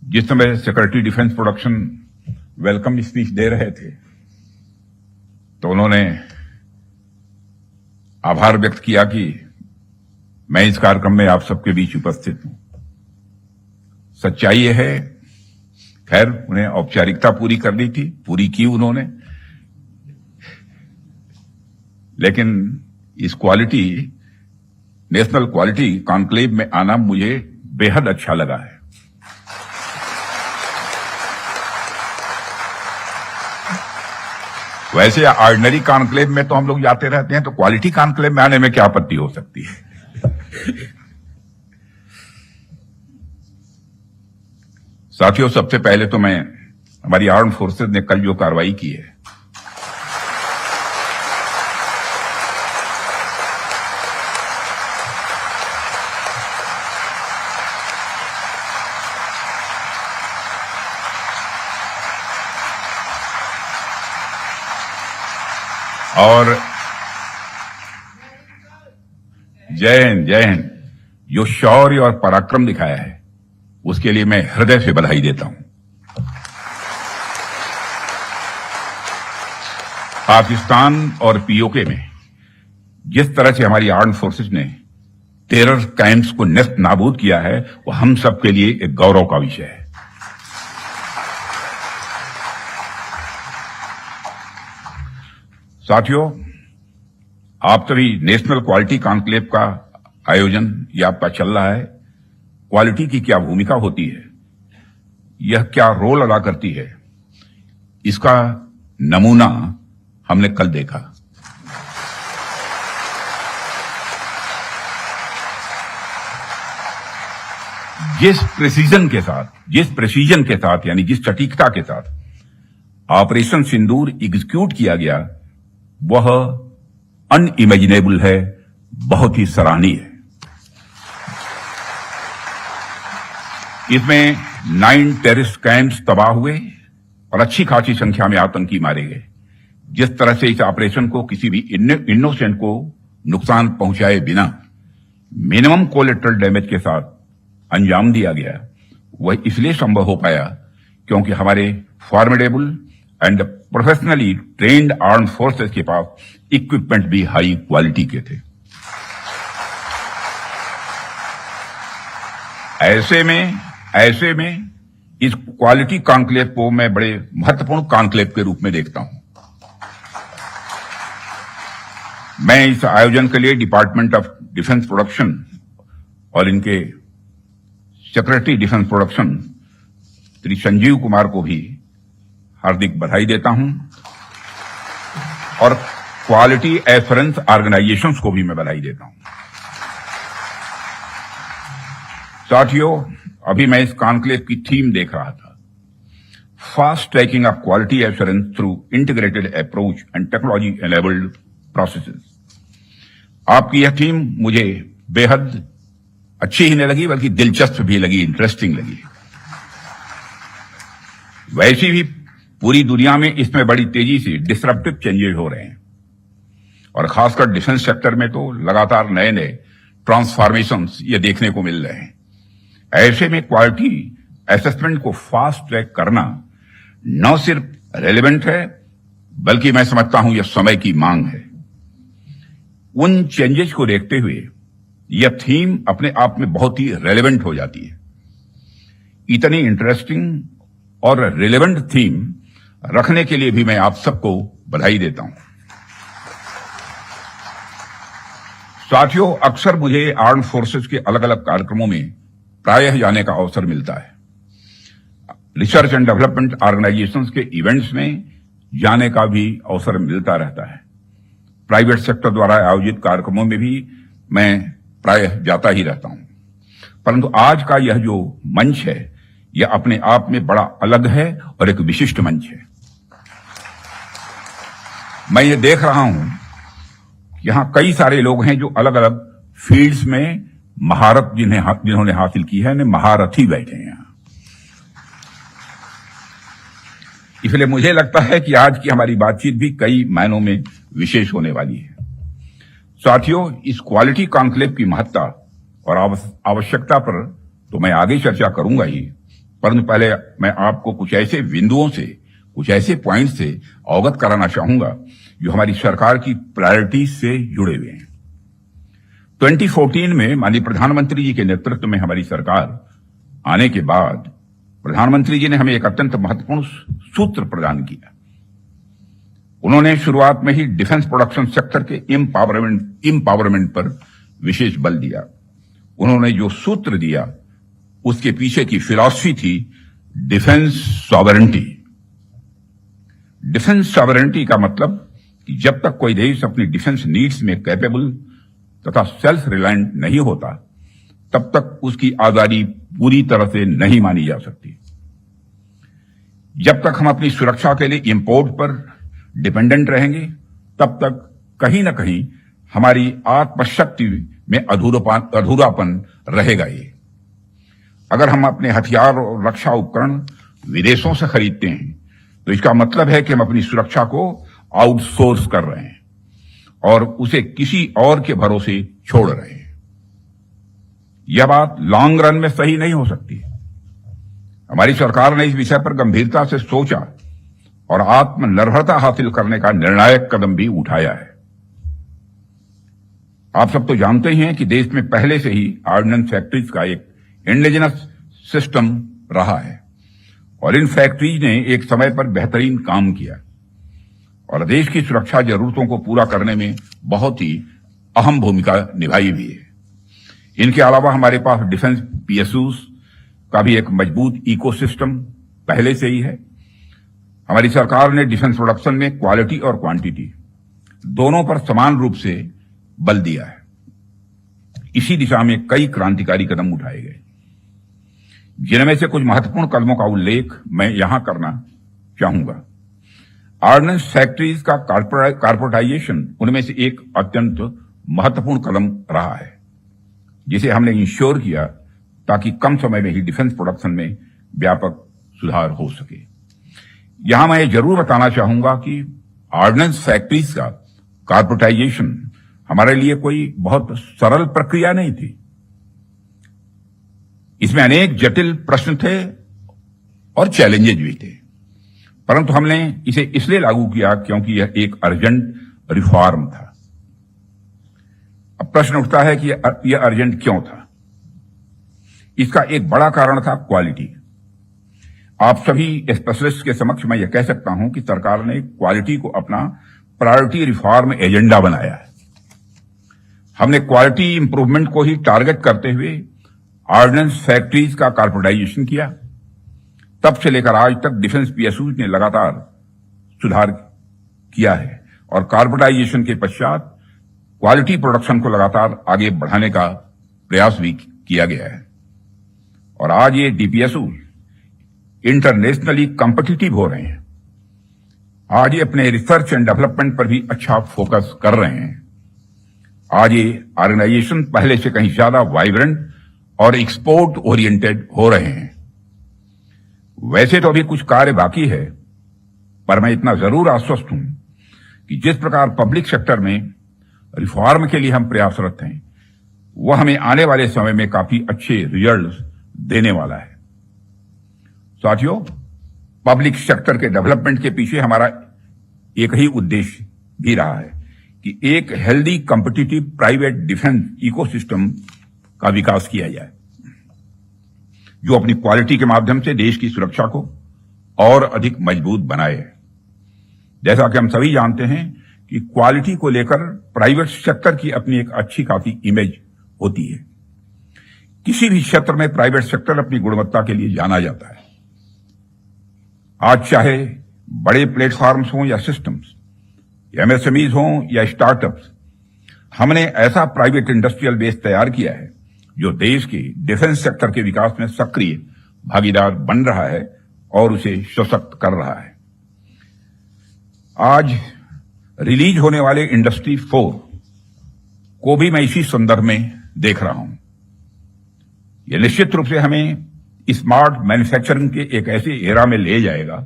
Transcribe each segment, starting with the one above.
जिस समय secretary defence production welcome speech दे रहे थे तो उन्होंने आभार व्यक्त किया कि मैं इस कार्यक्रम में आप सबके बीच उपस्थित हूं। सच्चाई यह है, खैर उन्हें औपचारिकता पूरी करनी थी, पूरी की उन्होंने, लेकिन इस क्वालिटी नेशनल क्वालिटी कॉन्क्लेव में आना मुझे बेहद अच्छा लगा है। वैसे ऑर्डिनरी कॉन्क्लेव में तो हम लोग जाते रहते हैं, तो क्वालिटी कॉन्क्लेव में आने में क्या आपत्ति हो सकती है। साथियों, सबसे पहले तो मैं हमारी आर्म्ड फोर्सेज ने कल जो कार्रवाई की है और जय हिंद जो शौर्य और पराक्रम दिखाया है उसके लिए मैं हृदय से बधाई देता हूं। पाकिस्तान और पीओके में जिस तरह से हमारी आर्म्ड फोर्सेज ने टेरर कैंप्स को नेस्त नाबूद किया है वो हम सबके लिए एक गौरव का विषय है। साथियों, आप सभी नेशनल क्वालिटी कॉन्क्लेव का आयोजन ये आपका चल रहा है। क्वालिटी की क्या भूमिका होती है, यह क्या रोल अदा करती है, इसका नमूना हमने कल देखा। जिस प्रेसिजन के साथ यानी जिस सटीकता के साथ ऑपरेशन सिंदूर एग्जीक्यूट किया गया वह अनइमेजिनेबल है, बहुत ही सराहनीय है। इसमें 9 टेररिस्ट कैंप्स तबाह हुए और अच्छी खासी संख्या में आतंकी मारे गए। जिस तरह से इस ऑपरेशन को किसी भी इनोसेंट को नुकसान पहुंचाए बिना मिनिमम कोलेटरल डैमेज के साथ अंजाम दिया गया, वह इसलिए संभव हो पाया क्योंकि हमारे formidable and professionally trained armed forces के पास इक्विपमेंट भी हाई क्वालिटी के थे। ऐसे में इस क्वालिटी कॉन्क्लेव को मैं बड़े महत्वपूर्ण कॉन्क्लेव के रूप में देखता हूं। मैं इस आयोजन के लिए डिपार्टमेंट ऑफ डिफेंस प्रोडक्शन और इनके secretary defence production Shri Sanjeev Kumar को भी हार्दिक बधाई देता हूं और क्वालिटी एश्योरेंस ऑर्गेनाइजेशंस को भी मैं बधाई देता हूं। साथियों, अभी मैं इस कॉन्क्लेव की थीम देख रहा था, fast tracking of quality assurance through integrated approach and technology enabled processes. आपकी यह थीम मुझे बेहद अच्छी ही नहीं लगी बल्कि दिलचस्प भी लगी, इंटरेस्टिंग लगी। वैसी भी पूरी दुनिया में इसमें बड़ी तेजी से डिसरप्टिव चेंजेस हो रहे हैं और खासकर डिफेंस सेक्टर में तो लगातार नए नए ट्रांसफॉर्मेशंस ये देखने को मिल रहे हैं। ऐसे में क्वालिटी असेसमेंट को फास्ट ट्रैक करना न सिर्फ रेलेवेंट है बल्कि मैं समझता हूं यह समय की मांग है। उन चेंजेस को देखते हुए यह थीम अपने आप में बहुत ही रेलेवेंट हो जाती है। इतनी इंटरेस्टिंग और रेलेवेंट थीम रखने के लिए भी मैं आप सबको बधाई देता हूं। साथियों, अक्सर मुझे आर्म्ड फोर्सेस के अलग अलग कार्यक्रमों में प्रायः जाने का अवसर मिलता है। रिसर्च एंड डेवलपमेंट ऑर्गेनाइजेशंस के इवेंट्स में जाने का भी अवसर मिलता रहता है। प्राइवेट सेक्टर द्वारा आयोजित कार्यक्रमों में भी मैं प्रायः जाता ही रहता हूं, परंतु आज का यह जो मंच है यह अपने आप में बड़ा अलग है और एक विशिष्ट मंच है। मैं ये देख रहा हूं कि यहां कई सारे लोग हैं जो अलग अलग फील्ड्स में महारत जिन्होंने हासिल की है, महारथी बैठे हैं यहां। इसलिए मुझे लगता है कि आज की हमारी बातचीत भी कई मायनों में विशेष होने वाली है। साथियों, इस क्वालिटी कॉन्क्लेव की महत्ता और आवश्यकता पर तो मैं आगे चर्चा करूंगा ही, परंतु पहले मैं आपको कुछ ऐसे बिंदुओं से, कुछ ऐसे पॉइंट से अवगत कराना चाहूंगा जो हमारी सरकार की प्रायोरिटीज से जुड़े हुए हैं। 2014 में माननीय प्रधानमंत्री जी के नेतृत्व में हमारी सरकार आने के बाद प्रधानमंत्री जी ने हमें एक अत्यंत महत्वपूर्ण सूत्र प्रदान किया। उन्होंने शुरुआत में ही डिफेंस प्रोडक्शन सेक्टर के एम्पावरमेंट पर विशेष बल दिया। उन्होंने जो सूत्र दिया उसके पीछे की फिलॉसफी थी डिफेंस सॉवरेंटी। डिफेंस सॉवरेंटी का मतलब कि जब तक कोई देश अपनी डिफेंस नीड्स में कैपेबल तथा सेल्फ रिलायंट नहीं होता, तब तक उसकी आजादी पूरी तरह से नहीं मानी जा सकती। जब तक हम अपनी सुरक्षा के लिए इंपोर्ट पर डिपेंडेंट रहेंगे, तब तक कहीं ना कहीं हमारी आत्मशक्ति में अधूरापन रहेगा ही। अगर हम अपने हथियार और रक्षा उपकरण विदेशों से खरीदते हैं, तो इसका मतलब है कि हम अपनी सुरक्षा को आउटसोर्स कर रहे हैं और उसे किसी और के भरोसे छोड़ रहे हैं। यह बात लॉन्ग रन में सही नहीं हो सकती। हमारी सरकार ने इस विषय पर गंभीरता से सोचा और आत्मनिर्भरता हासिल करने का निर्णायक कदम भी उठाया है। आप सब तो जानते हैं कि देश में पहले से ही ऑर्डिनेंस फैक्ट्रीज का एक इंडिजिनस सिस्टम रहा है और इन फैक्ट्रीज ने एक समय पर बेहतरीन काम किया और देश की सुरक्षा जरूरतों को पूरा करने में बहुत ही अहम भूमिका निभाई भी है। इनके अलावा हमारे पास डिफेंस पीएसयूज का भी एक मजबूत इकोसिस्टम पहले से ही है। हमारी सरकार ने डिफेंस प्रोडक्शन में क्वालिटी और क्वांटिटी दोनों पर समान रूप से बल दिया है। इसी दिशा में कई क्रांतिकारी कदम उठाए गए, जिनमें से कुछ महत्वपूर्ण कदमों का उल्लेख मैं यहां करना चाहूंगा। ऑर्डिनेंस फैक्ट्रीज का कॉर्पोरेटाइजेशन उनमें से एक अत्यंत महत्वपूर्ण कदम रहा है, जिसे हमने इंश्योर किया ताकि कम समय में ही डिफेंस प्रोडक्शन में व्यापक सुधार हो सके। यहां मैं ये जरूर बताना चाहूंगा कि ऑर्डिनेंस फैक्ट्रीज का कॉर्पोरेटाइजेशन हमारे लिए कोई बहुत सरल प्रक्रिया नहीं थी। इसमें अनेक जटिल प्रश्न थे और चैलेंजेज भी थे, परंतु हमने इसे इसलिए लागू किया क्योंकि यह एक अर्जेंट रिफॉर्म था। अब प्रश्न उठता है कि यह अर्जेंट क्यों था? इसका एक बड़ा कारण था क्वालिटी। आप सभी स्पेशलिस्ट के समक्ष मैं यह कह सकता हूं कि सरकार ने क्वालिटी को अपना प्रायोरिटी रिफॉर्म एजेंडा बनाया है। हमने क्वालिटी इंप्रूवमेंट को ही टारगेट करते हुए ऑर्डिनेंस फैक्ट्रीज का कॉर्पोरेटाइजेशन किया। तब से लेकर आज तक डिफेंस पीएसयूज ने लगातार सुधार किया है और कॉर्पोरेटाइजेशन के पश्चात क्वालिटी प्रोडक्शन को लगातार आगे बढ़ाने का प्रयास भी किया गया है और आज ये डीपीएसयू इंटरनेशनली कॉम्पिटिटिव हो रहे हैं। आज ये अपने रिसर्च एंड डेवलपमेंट पर भी अच्छा फोकस कर रहे हैं। आज ये ऑर्गेनाइजेशन पहले से कहीं ज्यादा वाइब्रेंट और एक्सपोर्ट ओरिएंटेड हो रहे हैं। वैसे तो अभी कुछ कार्य बाकी है, पर मैं इतना जरूर आश्वस्त हूं कि जिस प्रकार पब्लिक सेक्टर में रिफॉर्म के लिए हम प्रयासरत हैं, वह हमें आने वाले समय में काफी अच्छे रिजल्ट्स देने वाला है। साथियों, पब्लिक सेक्टर के डेवलपमेंट के पीछे हमारा एक ही उद्देश्य भी रहा है कि एक healthy competitive private defence ecosystem का विकास किया जाए, जो अपनी क्वालिटी के माध्यम से देश की सुरक्षा को और अधिक मजबूत बनाए। जैसा कि हम सभी जानते हैं कि क्वालिटी को लेकर प्राइवेट सेक्टर की अपनी एक अच्छी खासी इमेज होती है। किसी भी क्षेत्र में प्राइवेट सेक्टर अपनी गुणवत्ता के लिए जाना जाता है। आज चाहे बड़े प्लेटफॉर्म्स हों या सिस्टम्स, एमएसएमईज हों या स्टार्टअप्स, हमने ऐसा प्राइवेट इंडस्ट्रियल बेस तैयार किया है जो देश के डिफेंस सेक्टर के विकास में सक्रिय भागीदार बन रहा है और उसे सशक्त कर रहा है। आज रिलीज होने वाले इंडस्ट्री 4 को भी मैं इसी संदर्भ में देख रहा हूं। यह निश्चित रूप से हमें स्मार्ट मैन्युफैक्चरिंग के एक ऐसे एरा में ले जाएगा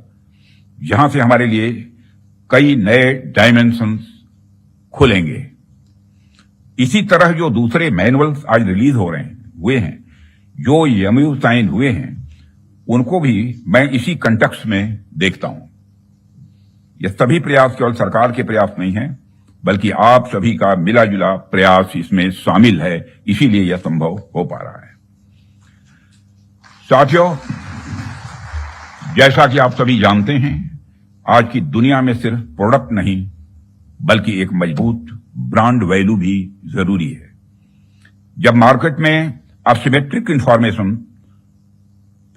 जहां से हमारे लिए कई नए डायमेंशंस खुलेंगे। इसी तरह जो दूसरे मैनुअल्स आज रिलीज हुए हैं, जो एमओयू साइन हुए हैं, उनको भी मैं इसी कंटेक्स्ट में देखता हूं। ये सभी प्रयास केवल सरकार के प्रयास नहीं हैं, बल्कि आप सभी का मिला जुला प्रयास इसमें शामिल है, इसीलिए यह संभव हो पा रहा है। साथियों, जैसा कि आप सभी जानते हैं, आज की दुनिया में सिर्फ प्रोडक्ट नहीं, बल्कि एक मजबूत ब्रांड वैल्यू भी जरूरी है। जब मार्केट में असिमेट्रिक इंफॉर्मेशन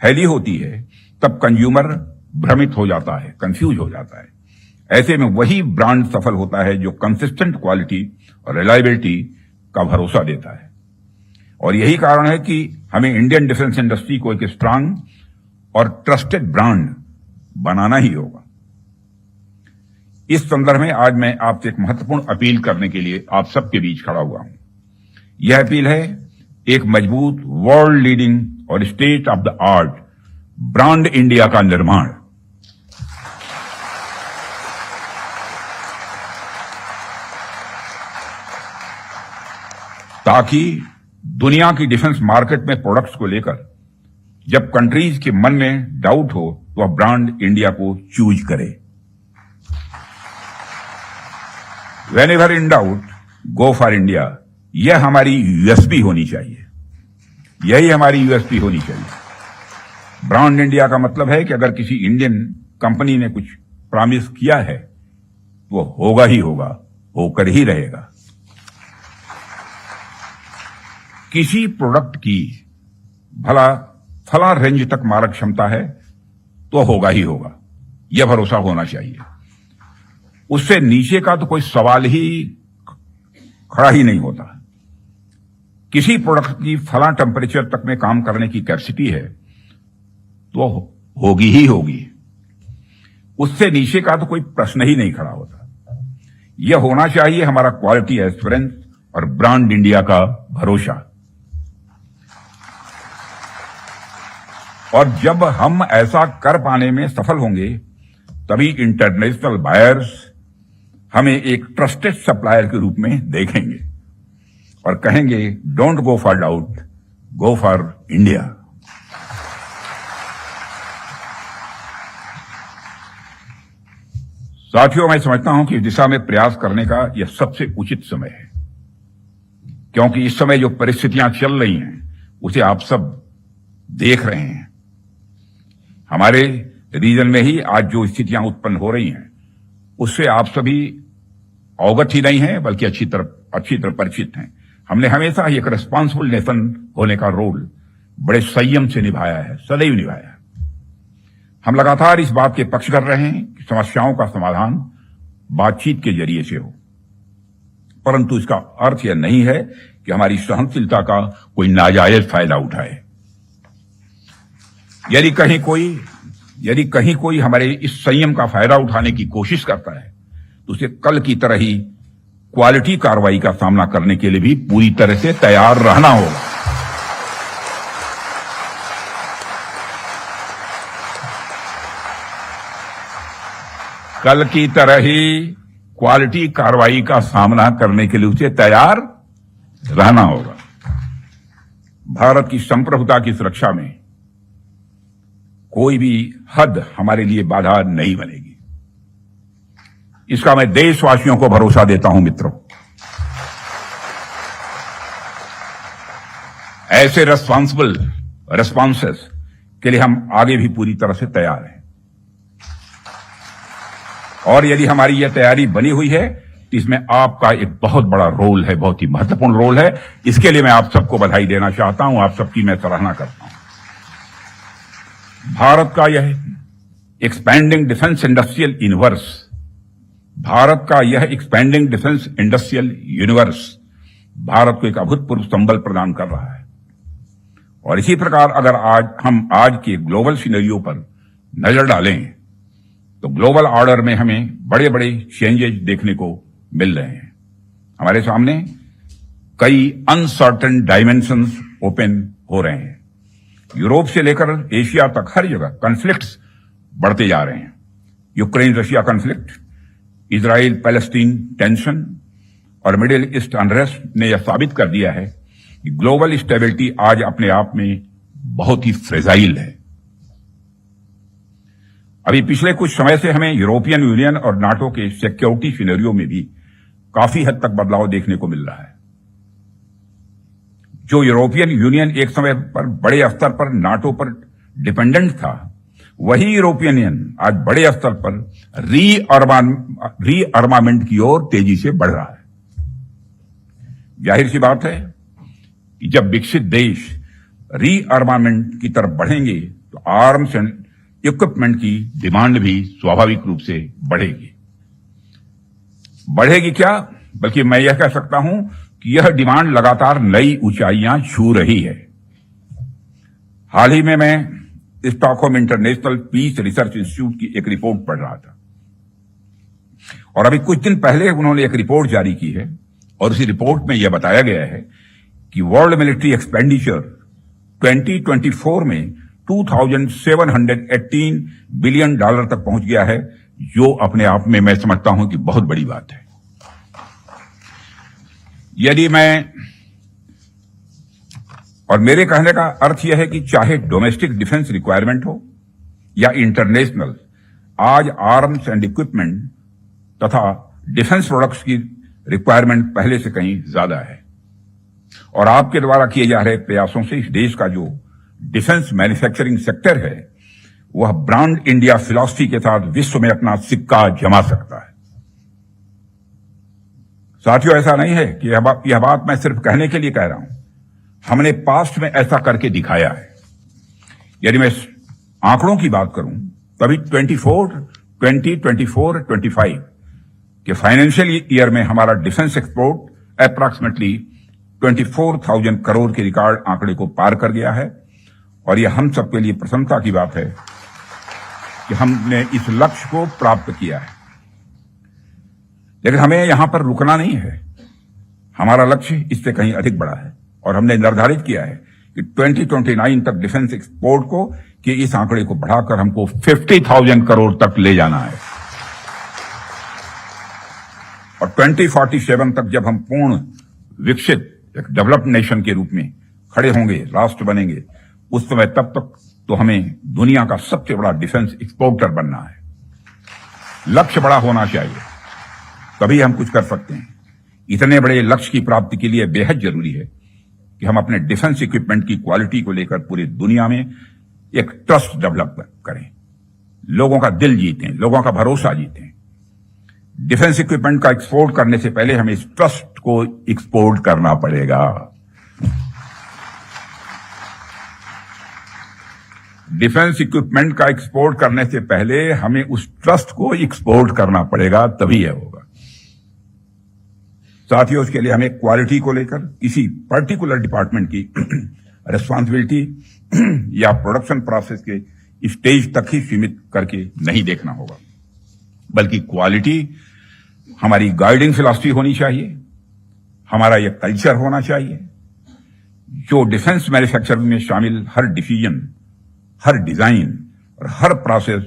फैली होती है, तब कंज्यूमर भ्रमित हो जाता है, कंफ्यूज हो जाता है। ऐसे में वही ब्रांड सफल होता है जो कंसिस्टेंट क्वालिटी और रिलायबिलिटी का भरोसा देता है। और यही कारण है कि हमें इंडियन डिफेंस इंडस्ट्री को एक स्ट्रांग और ट्रस्टेड ब्रांड बनाना ही होगा। इस संदर्भ में आज मैं आपसे एक महत्वपूर्ण अपील करने के लिए आप सबके बीच खड़ा हुआ हूं। यह अपील है एक मजबूत, वर्ल्ड लीडिंग और state of the art brand India का निर्माण। ताकि दुनिया की डिफेंस मार्केट में प्रोडक्ट्स को लेकर जब कंट्रीज के मन में डाउट हो, तो वह ब्रांड इंडिया को चूज करे। Whenever in doubt, go for India। यह हमारी यूएसपी होनी चाहिए, यही हमारी यूएसपी होनी चाहिए। ब्रांड इंडिया का मतलब है कि अगर किसी इंडियन कंपनी ने कुछ प्रॉमिस किया है, वो होगा ही होगा, होकर ही रहेगा। किसी प्रोडक्ट की भला फला रेंज तक मारक क्षमता है तो होगा ही होगा, यह भरोसा होना चाहिए। उससे नीचे का तो कोई सवाल ही खड़ा ही नहीं होता। किसी प्रोडक्ट की फला टेम्परेचर तक में काम करने की कैपेसिटी है तो होगी ही होगी, उससे नीचे का तो कोई प्रश्न ही नहीं खड़ा होता। यह होना चाहिए हमारा क्वालिटी एस्योरेंस और ब्रांड इंडिया का भरोसा। और जब हम ऐसा कर पाने में सफल होंगे, तभी इंटरनेशनल बायर्स हमें एक ट्रस्टेड सप्लायर के रूप में देखेंगे और कहेंगे, don't go for doubt, go for India. साथियों, मैं समझता हूं कि इस दिशा में प्रयास करने का यह सबसे उचित समय है, क्योंकि इस समय जो परिस्थितियां चल रही हैं, उसे आप सब देख रहे हैं। हमारे रीजन में ही आज जो स्थितियां उत्पन्न हो रही हैं, उससे आप सभी अवगत ही नहीं हैं, बल्कि अच्छी तरह परिचित हैं। हमने हमेशा एक रिस्पांसिबल नेशन होने का रोल बड़े संयम से निभाया है, सदैव निभाया है। हम लगातार इस बात के पक्ष कर रहे हैं कि समस्याओं का समाधान बातचीत के जरिए से हो, परंतु इसका अर्थ यह नहीं है कि हमारी सहनशीलता का कोई नाजायज फायदा उठाए। यदि कहीं कोई हमारे इस संयम का फायदा उठाने की कोशिश करता है, तो उसे कल की तरह ही क्वालिटी कार्रवाई का सामना करने के लिए भी पूरी तरह से तैयार रहना होगा। कल की तरह ही क्वालिटी कार्रवाई का सामना करने के लिए उसे तैयार रहना होगा। भारत की संप्रभुता की सुरक्षा में कोई भी हद हमारे लिए बाधा नहीं बनेगी, इसका मैं देशवासियों को भरोसा देता हूं। मित्रों, ऐसे रेस्पॉन्सिबल रेस्पॉन्सेस के लिए हम आगे भी पूरी तरह से तैयार हैं। और यदि हमारी यह तैयारी बनी हुई है, तो इसमें आपका एक बहुत बड़ा रोल है, बहुत ही महत्वपूर्ण रोल है। इसके लिए मैं आप सबको बधाई देना चाहता हूं, आप सबकी मैं सराहना करता हूं। भारत का यह expanding defence industrial universe, Bharat का यह expanding defence industrial universe Bharat को एक अभूतपूर्व संबल प्रदान कर रहा है। और इसी प्रकार अगर हम आज के ग्लोबल सिनेरियो पर नजर डालें, तो ग्लोबल ऑर्डर में हमें बड़े बड़े चेंजेस देखने को मिल रहे हैं। हमारे सामने कई अनसर्टेन डायमेंशंस ओपन हो रहे हैं। यूरोप से लेकर एशिया तक हर जगह कॉन्फ्लिक्ट्स बढ़ते जा रहे हैं। Ukraine Russia conflict, Israel Palestine tension और मिडिल ईस्ट अनरेस्ट ने यह साबित कर दिया है कि ग्लोबल स्टेबिलिटी आज अपने आप में बहुत ही फ्रेजाइल है। अभी पिछले कुछ समय से हमें यूरोपियन यूनियन और नाटो के सिक्योरिटी सिनेरियो में भी काफी हद तक बदलाव देखने को मिल रहा है। जो यूरोपियन यूनियन एक समय पर बड़े स्तर पर नाटो पर डिपेंडेंट था, वही यूरोपियन यूनियन आज बड़े स्तर पर रीअर्मामेंट की ओर तेजी से बढ़ रहा है। जाहिर सी बात है कि जब विकसित देश रीअर्मामेंट की तरफ बढ़ेंगे तो आर्म्स एंड इक्विपमेंट की डिमांड भी स्वाभाविक रूप से बढ़ेगी क्या, बल्कि मैं यह कह सकता हूं कि यह डिमांड लगातार नई ऊंचाइयां छू रही है। हाल ही में मैं Stockholm International Peace Research Institute की एक रिपोर्ट पढ़ रहा था और अभी कुछ दिन पहले उन्होंने एक रिपोर्ट जारी की है और उसी रिपोर्ट में यह बताया गया है कि वर्ल्ड मिलिट्री एक्सपेंडिचर 2024 में 2,718 बिलियन डॉलर तक पहुंच गया है, जो अपने आप में मैं समझता हूं कि बहुत बड़ी बात है। यदि मेरे कहने का अर्थ यह है कि चाहे डोमेस्टिक डिफेंस रिक्वायरमेंट हो या इंटरनेशनल, आज आर्म्स एंड इक्विपमेंट तथा डिफेंस प्रोडक्ट्स की रिक्वायरमेंट पहले से कहीं ज्यादा है और आपके द्वारा किए जा रहे प्रयासों से इस देश का जो डिफेंस मैन्युफैक्चरिंग सेक्टर है वह ब्रांड इंडिया फिलॉसफी के साथ विश्व में अपना सिक्का जमा सकता है। साथियों, ऐसा नहीं है कि यह बात मैं सिर्फ कहने के लिए कह रहा हूं, हमने पास्ट में ऐसा करके दिखाया है। यदि मैं आंकड़ों की बात करूं तभी 2024-25 के फाइनेंशियल ईयर में हमारा डिफेंस एक्सपोर्ट अप्रॉक्सीमेटली 24,000 करोड़ के रिकॉर्ड आंकड़े को पार कर गया है और यह हम सबके लिए प्रसन्नता की बात है कि हमने इस लक्ष्य को प्राप्त किया है। लेकिन हमें यहां पर रुकना नहीं है, हमारा लक्ष्य इससे कहीं अधिक बड़ा है और हमने निर्धारित किया है कि 2029 तक डिफेंस एक्सपोर्ट को कि इस आंकड़े को बढ़ाकर हमको 50,000 करोड़ तक ले जाना है और 2047 तक जब हम पूर्ण विकसित एक डेवलप्ड नेशन के रूप में खड़े होंगे, राष्ट्र बनेंगे, उस समय तब तक तो हमें दुनिया का सबसे बड़ा डिफेंस एक्सपोर्टर बनना है। लक्ष्य बड़ा होना चाहिए, तभी हम कुछ कर सकते हैं। इतने बड़े लक्ष्य की प्राप्ति के लिए बेहद जरूरी है कि हम अपने डिफेंस इक्विपमेंट की क्वालिटी को लेकर पूरी दुनिया में एक ट्रस्ट डेवलप करें, लोगों का दिल जीतें, लोगों का भरोसा जीतें। डिफेंस इक्विपमेंट का एक्सपोर्ट करने से पहले हमें इस ट्रस्ट को एक्सपोर्ट करना पड़ेगा। डिफेंस इक्विपमेंट का एक्सपोर्ट करने से पहले हमें उस ट्रस्ट को एक्सपोर्ट करना पड़ेगा, तभी यह होगा। साथियों, उसके लिए हमें क्वालिटी को लेकर किसी पर्टिकुलर डिपार्टमेंट की रिस्पांसिबिलिटी या प्रोडक्शन प्रोसेस के स्टेज तक ही सीमित करके नहीं देखना होगा, बल्कि क्वालिटी हमारी गाइडिंग फिलॉसफी होनी चाहिए, हमारा यह कल्चर होना चाहिए जो डिफेंस मैन्युफैक्चरिंग में शामिल हर डिसीजन, हर डिजाइन और हर प्रोसेस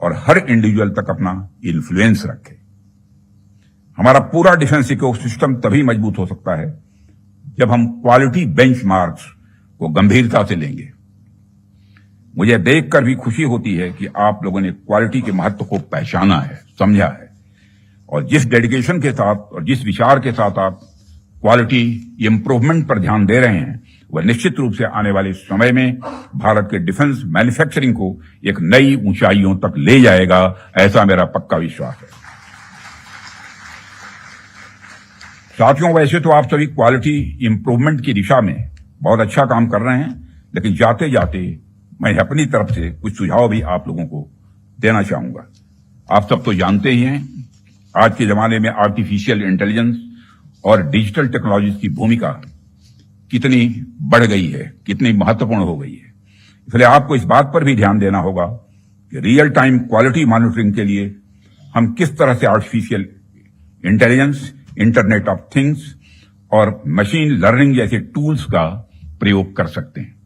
और हर इंडिविजुअल तक अपना इन्फ्लुएंस रखे। हमारा पूरा डिफेंस इकोसिस्टम तभी मजबूत हो सकता है जब हम क्वालिटी बेंचमार्क्स को गंभीरता से लेंगे। मुझे देखकर भी खुशी होती है कि आप लोगों ने क्वालिटी के महत्व को पहचाना है, समझा है और जिस डेडिकेशन के साथ और जिस विचार के साथ आप क्वालिटी इंप्रूवमेंट पर ध्यान दे रहे हैं, वह निश्चित रूप से आने वाले समय में भारत के डिफेंस मैन्युफैक्चरिंग को एक नई ऊंचाइयों तक ले जाएगा, ऐसा मेरा पक्का विश्वास है। साथियों, वैसे तो आप सभी क्वालिटी इंप्रूवमेंट की दिशा में बहुत अच्छा काम कर रहे हैं, लेकिन जाते जाते मैं अपनी तरफ से कुछ सुझाव भी आप लोगों को देना चाहूंगा। आप सब तो जानते ही हैं, आज के जमाने में आर्टिफिशियल इंटेलिजेंस और डिजिटल टेक्नोलॉजीज की भूमिका कितनी बढ़ गई है, कितनी महत्वपूर्ण हो गई है। इसलिए आपको इस बात पर भी ध्यान देना होगा कि रियल टाइम क्वालिटी मॉनिटरिंग के लिए हम किस तरह से artificial intelligence, internet of things और मशीन लर्निंग जैसे टूल्स का प्रयोग कर सकते हैं।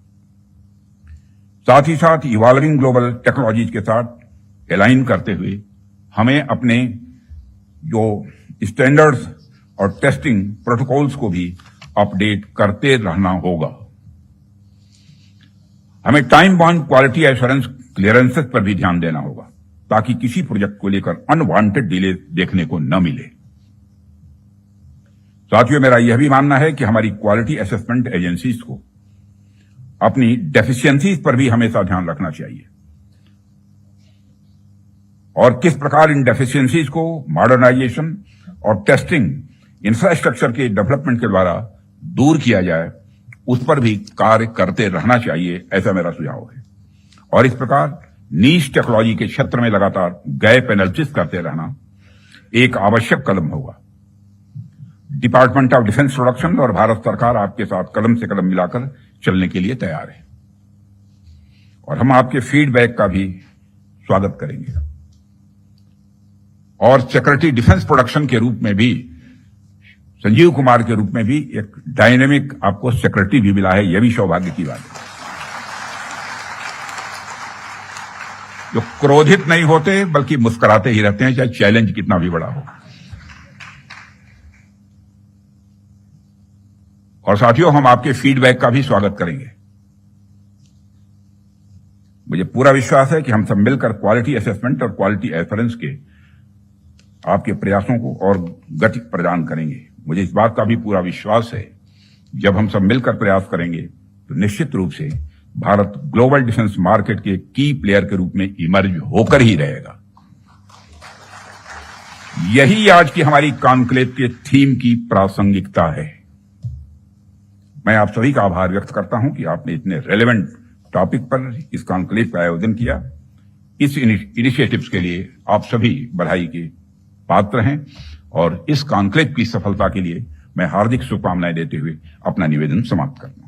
साथ ही साथ इवॉल्विंग ग्लोबल टेक्नोलॉजीज के साथ अलाइन करते हुए हमें अपने जो स्टैंडर्ड्स और टेस्टिंग प्रोटोकॉल्स को भी अपडेट करते रहना होगा। हमें time bound quality assurance clearances पर भी ध्यान देना होगा ताकि किसी प्रोजेक्ट को लेकर अनवांटेड डिले देखने को न मिले। साथियों, मेरा यह भी मानना है कि हमारी क्वालिटी असेसमेंट एजेंसीज को अपनी डेफिशिएंसीज पर भी हमेशा ध्यान रखना चाहिए और किस प्रकार इन डेफिशिएंसीज को मॉडर्नाइजेशन और टेस्टिंग इंफ्रास्ट्रक्चर के डेवलपमेंट के द्वारा दूर किया जाए, उस पर भी कार्य करते रहना चाहिए, ऐसा मेरा सुझाव है। और इस प्रकार नीश टेक्नोलॉजी के क्षेत्र में लगातार गैप एनालिसिस करते रहना एक आवश्यक कदम होगा। डिपार्टमेंट ऑफ डिफेंस प्रोडक्शन और भारत सरकार आपके साथ कदम से कदम मिलाकर चलने के लिए तैयार है और हम आपके फीडबैक का भी स्वागत करेंगे। और सिक्योरिटी डिफेंस प्रोडक्शन के रूप में भी संजीव कुमार के रूप में भी एक डायनेमिक आपको सिक्योरिटी भी मिला है, यह भी सौभाग्य की बात है। जो क्रोधित नहीं होते बल्कि मुस्कुराते ही रहते हैं, चाहे चैलेंज कितना भी बड़ा हो। और साथियों, हम आपके फीडबैक का भी स्वागत करेंगे। मुझे पूरा विश्वास है कि हम सब मिलकर क्वालिटी असेसमेंट और क्वालिटी एश्योरेंस के आपके प्रयासों को और गति प्रदान करेंगे। मुझे इस बात का भी पूरा विश्वास है, जब हम सब मिलकर प्रयास करेंगे तो निश्चित रूप से भारत ग्लोबल डिफेंस मार्केट के की प्लेयर के रूप में इमर्ज होकर ही रहेगा। यही आज की हमारी कॉन्क्लेव के थीम की प्रासंगिकता है। मैं आप सभी का आभार व्यक्त करता हूं कि आपने इतने रेलेवेंट टॉपिक पर इस कॉन्क्लेव का आयोजन किया। इस इनिशिएटिव्स के लिए आप सभी बधाई के पात्र हैं और इस कॉन्क्लेव की सफलता के लिए मैं हार्दिक शुभकामनाएं देते हुए अपना निवेदन समाप्त करता हूं।